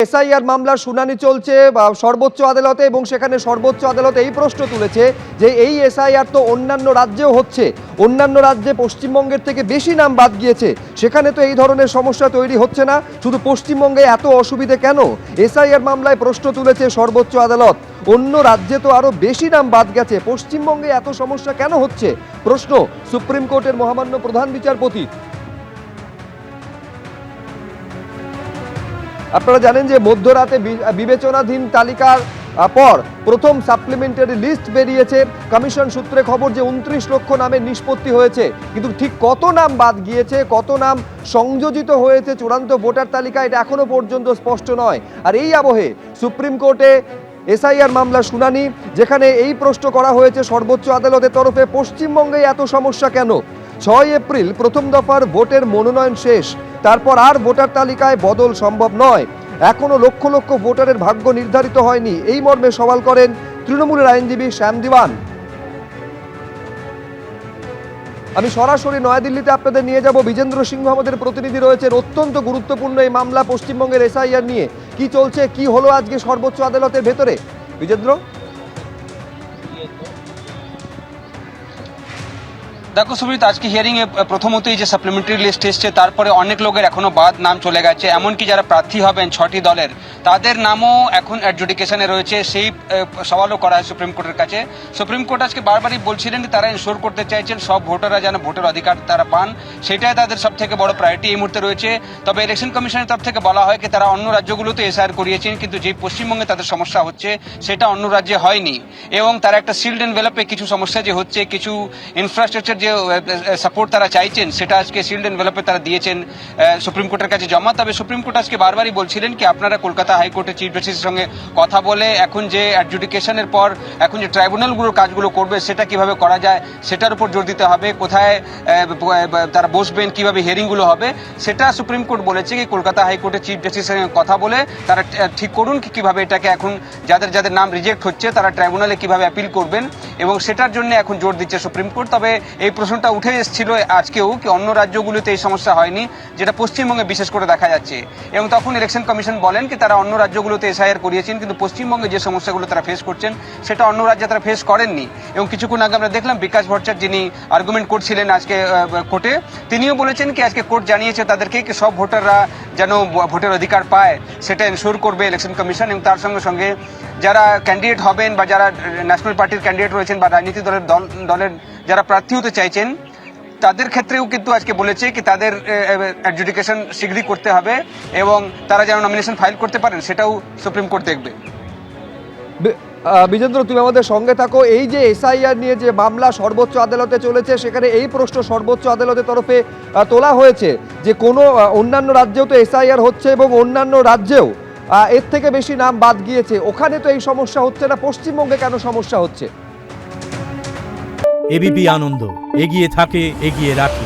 SIR মামলার শুনানি চলছে সর্বোচ্চ আদালতে এবং সেখানে সর্বোচ্চ আদালত এই প্রশ্ন তুলেছে যে এই এসআইআর তো অন্যান্য রাজ্যেও হচ্ছে, অন্যান্য রাজ্যে পশ্চিমবঙ্গের থেকে বেশি নাম বাদ গিয়েছে, সেখানে তো এই ধরনের সমস্যা তৈরি হচ্ছে না, শুধু পশ্চিমবঙ্গে এত অসুবিধে কেন? এসআইআর মামলায় প্রশ্ন তুলেছে সর্বোচ্চ আদালত, অন্য রাজ্যে তো আরো বেশি নাম বাদ গেছে, পশ্চিমবঙ্গে এত সমস্যা কেন হচ্ছে? প্রশ্ন সুপ্রিম কোর্টের মহামান্য প্রধান বিচারপতি। আপনারা জানেন যে মধ্যরাতে বিবেচনাধীন তালিকার পর প্রথম সাপ্লিমেন্টারি লিস্ট বেরিয়েছে। কমিশন সূত্রে খবর যে 29 লক্ষ নামের নিষ্পত্তি হয়েছে, কিন্তু ঠিক কত নাম বাদ গিয়েছে, কত নাম সংযোজিত হয়েছে চূড়ান্ত ভোটার তালিকা, এটা এখনো পর্যন্ত স্পষ্ট নয়। আর এই আবহে সুপ্রিম কোর্টে এসআইআর মামলা শুনানি, যেখানে এই প্রশ্ন করা হয়েছে সর্বোচ্চ আদালতের তরফে, পশ্চিমবঙ্গে এত সমস্যা কেন? 6 এপ্রিল প্রথম দফার ভোটের মনোনয়ন শেষ, তারপর আর ভোটার তালিকায় বদল সম্ভব নয়, এখনো লক্ষ লক্ষ ভোটারের ভাগ্য নির্ধারিত হয়নি, এই মর্মে সওয়াল করেন তৃণমূলের আইনজীবী শ্যাম দিওয়ান। আমি সরাসরি নয়াদিল্লিতে আপনাদের নিয়ে যাব, বিজেন্দ্র সিংহ আমাদের প্রতিনিধি রয়েছেন। অত্যন্ত গুরুত্বপূর্ণ এই মামলা পশ্চিমবঙ্গের এসআইআর নিয়ে, কি চলছে, কি হলো আজকে সর্বোচ্চ আদালতের ভেতরে, বিজেন্দ্র? দেখো সুব্রত, আজকে হিয়ারিং এ প্রথমতই যে সাপ্লিমেন্টারি লিস্ট এসছে, তারপরে অনেক লোকের এখনো বাদ নাম চলে গেছে, এমনকি যারা প্রার্থী হবেন 6টি দলের, তাদের নামও এখন অ্যাডজুডিকেশনে রয়েছে। সেই সওয়ালও করা হয় সুপ্রিম কোর্টের কাছে। সুপ্রিম কোর্ট আজকে বারবারই বলছিলেন যে তারা এনশোর করতে চাইছেন সব ভোটাররা যেন ভোটের অধিকার তারা পান, সেটাই তাদের সব থেকে বড় প্রায়োরিটি এই মুহূর্তে রয়েছে। তবে ইলেকশন কমিশনের তরফ থেকে বলা হয় যে তারা অন্য রাজ্যগুলোতে এসআইআর করিয়েছেন, কিন্তু যে পশ্চিমবঙ্গে তাদের সমস্যা হচ্ছে সেটা অন্য রাজ্যে হয়নি, এবং তারা একটা সিল্ড এনভেলপে কিছু সমস্যা যে হচ্ছে, কিছু ইনফ্রাস্ট্রাকচার যে সাপোর্ট তারা চাইছেন সেটা আজকে সিল্ড এনভেলপে তারা দিয়েছেন সুপ্রিম কোর্টের কাছে জমা। তবে সুপ্রিম কোর্ট আজকে বারবারই বলছিলেন কি আপনারা কলকাতা হাইকোর্টের চিফ জাস্টিসের সঙ্গে কথা বলে এখন যে অ্যাডজুডিকেশনের পর এখন যে ট্রাইব্যুনালগুলোর কাজগুলো করবে সেটা কিভাবে করা যায় সেটার উপর জোর দিতে হবে, কোথায় তারা বসবেন, কিভাবে হিয়ারিংগুলো হবে, সেটা সুপ্রিম কোর্ট বলেছে কি কলকাতা হাইকোর্টের চিফ জাস্টিসের সঙ্গে কথা বলে তারা ঠিক করুন কিভাবে এটাকে এখন যাদের যাদের নাম রিজেক্ট হচ্ছে তারা ট্রাইব্যুনালে কিভাবে অ্যাপিল করবেন, এবং সেটার জন্য এখন জোর দিচ্ছে সুপ্রিম কোর্ট। তবে এই প্রশ্নটা উঠে এসেছিল আজকেও কি অন্য রাজ্যগুলোতে এই সমস্যা হয়নি, যেটা পশ্চিমবঙ্গে বিশেষ করে দেখা যাচ্ছে, এবং তখন ইলেকশন কমিশন বলেন কি তারা অন্য রাজ্যগুলোতে এসআইআর করিয়েছেন, কিন্তু পশ্চিমবঙ্গে যে সমস্যাগুলো তারা ফেস করছেন সেটা অন্য রাজ্যে তারা ফেস করেননি। এবং কিছুক্ষণ আগে আমরা দেখলাম বিকাশ ভট্টাচার্য যিনি আর্গুমেন্ট করছিলেন আজকে কোর্টে, তিনিও বলেছেন কি আজকে কোর্ট জানিয়েছে তাদেরকে কি সব ভোটাররা যেন ভোটের অধিকার পায় সেটা এনশোর করবে ইলেকশন কমিশন, এবং তার সঙ্গে সঙ্গে যারা ক্যান্ডিডেট হবেন বা যারা ন্যাশনাল পার্টির ক্যান্ডিডেট রয়েছেন বা রাজনীতি দলের যারা প্রার্থী হতে চাইছেন তাদের ক্ষেত্রেও কিন্তু আজকে বলেছে কি তাদের অ্যাডজুডিকেশন শীঘ্রই করতে হবে এবং তারা যেন নমিনেশন ফাইল করতে পারেন সেটাও সুপ্রিম কোর্ট দেখবে। বিজেন্দ্র, তুমি আমাদের সঙ্গে থাকো। এই যে এসআইআর নিয়ে যে মামলা সর্বোচ্চ আদালতে চলেছে, সেখানে এই প্রশ্ন সর্বোচ্চ আদালতের তরফে তোলা হয়েছে যে কোনো অন্যান্য রাজ্যেও তো এসআইআর হচ্ছে এবং অন্যান্য রাজ্যেও এর থেকে বেশি নাম বাদ গিয়েছে, ওখানে তো এই সমস্যা হচ্ছে না, পশ্চিমবঙ্গে কেন সমস্যা হচ্ছে? এবিপি আনন্দ এগিয়ে থাকে, এগিয়ে রাখে।